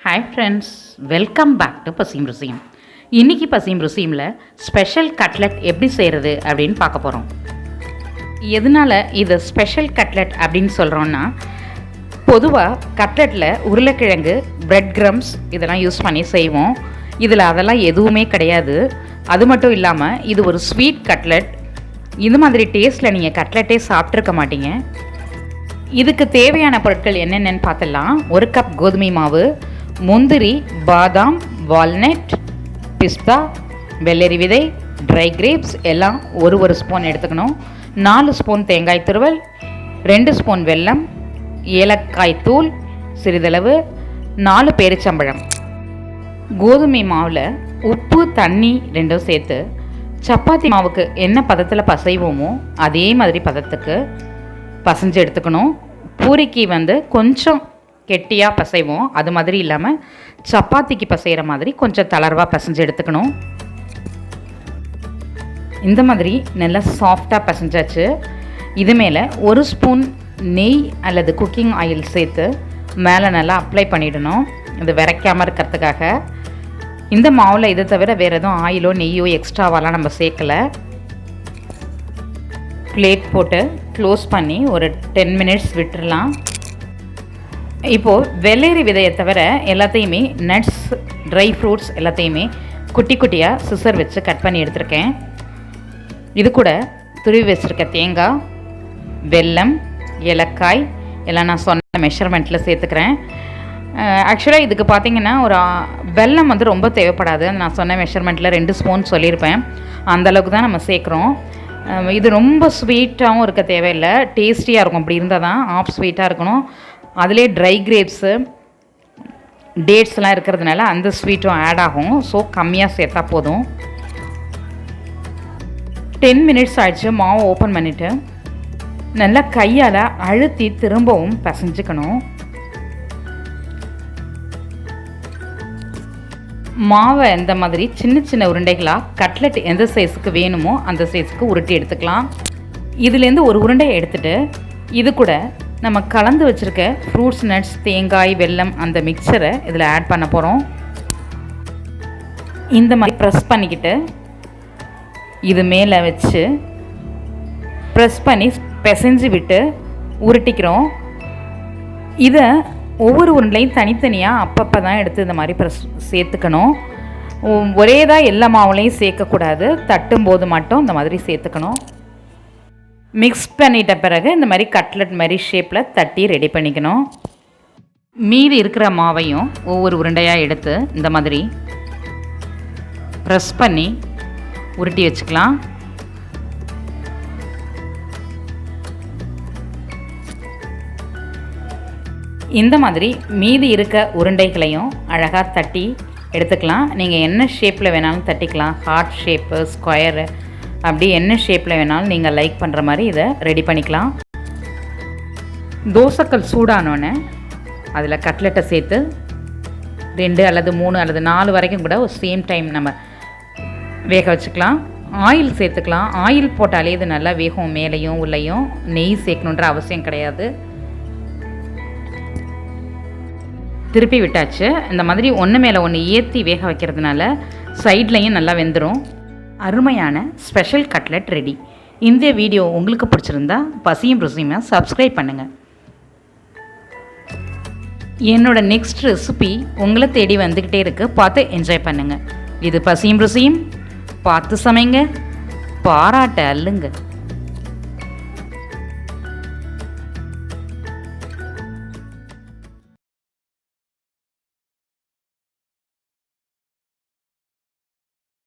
Hi friends, welcome back to பசியும் ருசியும். இன்றைக்கி பசியும் ருசியுமில் ஸ்பெஷல் கட்லெட் எப்படி செய்கிறது அப்படின்னு பார்க்க போகிறோம். எதனால் இது ஸ்பெஷல் கட்லெட் அப்படின்னு சொல்கிறோன்னா, பொதுவாக கட்லெட்டில் உருளைக்கிழங்கு, பிரெட் க்ரம்ஸ் இதெல்லாம் யூஸ் பண்ணி செய்வோம். இதில் அதெல்லாம் எதுவுமே கிடையாது. அது மட்டும் இல்லாமல் இது ஒரு ஸ்வீட் கட்லெட். இது மாதிரி டேஸ்ட்டில் நீங்கள் கட்லெட்டே சாப்பிட்ருக்க மாட்டீங்க. இதுக்கு தேவையான பொருட்கள் என்னென்னு பார்த்துடலாம். 1 கப் கோதுமை மாவு, முந்திரி, பாதாம், வால்நட், பிஸ்தா, வெள்ளரி விதை, ட்ரை கிரேப்ஸ் எல்லாம் ஒரு ஸ்பூன் எடுத்துக்கணும். 4 ஸ்பூன் தேங்காய் துருவல், 2 ஸ்பூன் வெல்லம், ஏலக்காய் தூள் சிறிதளவு, 4 பேரிச்சம்பழம். கோதுமை மாவில் உப்பு, தண்ணி ரெண்டும் சேர்த்து சப்பாத்தி மாவுக்கு என்ன பதத்தில் பசைவோமோ அதே மாதிரி பதத்துக்கு பசைஞ்சு எடுத்துக்கணும். பூரிக்கு கொஞ்சம் கெட்டியாக பசைவோம், அது மாதிரி இல்லாமல் சப்பாத்திக்கு பசைகிற மாதிரி கொஞ்சம் தளர்வாக பசைஞ்சு எடுத்துக்கணும். இந்த மாதிரி நல்லா சாஃப்டாக பசைஞ்சாச்சு. இது மேலே 1 ஸ்பூன் நெய் அல்லது குக்கிங் ஆயில் சேர்த்து மேலே நல்லா அப்ளை பண்ணிடணும், இது விரைக்காமல் இருக்கிறதுக்காக. இந்த மாவில் இதை தவிர வேறு எதுவும் ஆயிலோ நெய்யோ எக்ஸ்ட்ராவாலாம் நம்ம சேர்க்கலை. பிளேட் போட்டு க்ளோஸ் பண்ணி ஒரு 10 மினிட்ஸ் விட்டுடலாம். இப்போது வெள்ளரி விதையை தவிர எல்லாத்தையுமே நட்ஸ், ட்ரை ஃப்ரூட்ஸ் எல்லாத்தையுமே குட்டி குட்டியாக சிசர் வச்சு கட் பண்ணி எடுத்துருக்கேன். இது கூட துருவி வச்சுருக்க தேங்காய், வெல்லம், ஏலக்காய் எல்லாம் நான் சொன்ன மெஷர்மெண்ட்டில் சேர்த்துக்கிறேன். ஆக்சுவலாக இதுக்கு பார்த்திங்கன்னா ஒரு வெல்லம் ரொம்ப தேவைப்படாது. நான் சொன்ன மெஷர்மெண்ட்டில் 2 ஸ்பூன் சொல்லியிருப்பேன். அந்தளவுக்கு தான் நம்ம சேர்க்குறோம். இது ரொம்ப ஸ்வீட்டாகவும் இருக்க தேவையில்லை, டேஸ்டியாக இருக்கும். அப்படி இருந்தால் தான் ஆஃப் ஸ்வீட்டாக இருக்கணும். அதிலே ட்ரை கிரேப்ஸு, டேட்ஸ்லாம் இருக்கிறதுனால அந்த ஸ்வீட்டும் ஆட் ஆகும். ஸோ கம்மியாக சேர்த்தா போதும். 10 மினிட்ஸ் ஆயிடுச்சு. மாவை ஓப்பன் பண்ணிவிட்டு நல்லா கையால் அழுத்தி திரும்பவும் பசைஞ்சுக்கணும். மாவை இந்த மாதிரி சின்ன சின்ன உருண்டைகளாக கட்லெட் எந்த சைஸுக்கு வேணுமோ அந்த சைஸுக்கு உருட்டி எடுத்துக்கலாம். இதுலேருந்து ஒரு உருண்டையை எடுத்துகிட்டு இது கூட நம்ம கலந்து வச்சுருக்க ஃப்ரூட்ஸ், நட்ஸ், தேங்காய், வெல்லம் அந்த மிக்சரை இதில் ஆட் பண்ண போகிறோம். இந்த மாதிரி ப்ரெஸ் பண்ணிக்கிட்டு இது மேலே வச்சு ப்ரெஸ் பண்ணி பிசைஞ்சு விட்டு உருட்டிக்கிறோம். இதை ஒவ்வொரு உருண்டையும் தனித்தனியாக அப்பப்போ தான் எடுத்து இந்த மாதிரி சேர்த்துக்கணும். ஒரே தான் எல்லா மாவுலையும் சேர்க்கக்கூடாது, தட்டும்போது மட்டும் இந்த மாதிரி சேர்த்துக்கணும். மிக்ஸ் பண்ணிட்ட பிறகு இந்த மாதிரி கட்லெட் மாதிரி ஷேப்பில் தட்டி ரெடி பண்ணிக்கணும். மீதி இருக்கிற மாவையும் ஒவ்வொரு உருண்டையாக எடுத்து இந்த மாதிரி ப்ரெஸ் பண்ணி உருட்டி வச்சுக்கலாம். இந்த மாதிரி மீதி இருக்க உருண்டைகளையும் அழகாக தட்டி எடுத்துக்கலாம். நீங்கள் என்ன ஷேப்பில் வேணாலும் தட்டிக்கலாம், ஹார்ட் ஷேப்பு, ஸ்கொயரு, அப்படி என்ன ஷேப்பில் வேணாலும் நீங்கள் லைக் பண்ணுற மாதிரி இதை ரெடி பண்ணிக்கலாம். தோசைக்கல் சூடானோன்னே அதில் கட்லெட்டை சேர்த்து 2 அல்லது 3 அல்லது 4 வரைக்கும் கூட ஒரு சேம் டைம் நம்ம வேக வச்சுக்கலாம். ஆயில் சேர்த்துக்கலாம். ஆயில் போட்டாலே இது நல்லா வேகும், மேலேயும் உள்ளேயும். நெய் சேர்க்கணுன்ற அவசியம் கிடையாது. திருப்பி விட்டாச்சு. இந்த மாதிரி ஒன்று மேலே ஒன்று ஏற்றி வேக வைக்கிறதுனால சைட்லையும் நல்லா வெந்துடும். அருமையான ஸ்பெஷல் கட்லெட் ரெடி. இந்த வீடியோ உங்களுக்கு பிடிச்சிருந்தா பசியும் ருசியுமா சப்ஸ்கிரைப் பண்ணுங்கள். என்னோட நெக்ஸ்ட் ரெசிபி உங்களை தேடி வந்துக்கிட்டே இருக்குது, பார்த்து என்ஜாய் பண்ணுங்கள். இது பசியும் ருசியும், பார்த்து சமைங்க, பாராட்ட அல்லுங்க.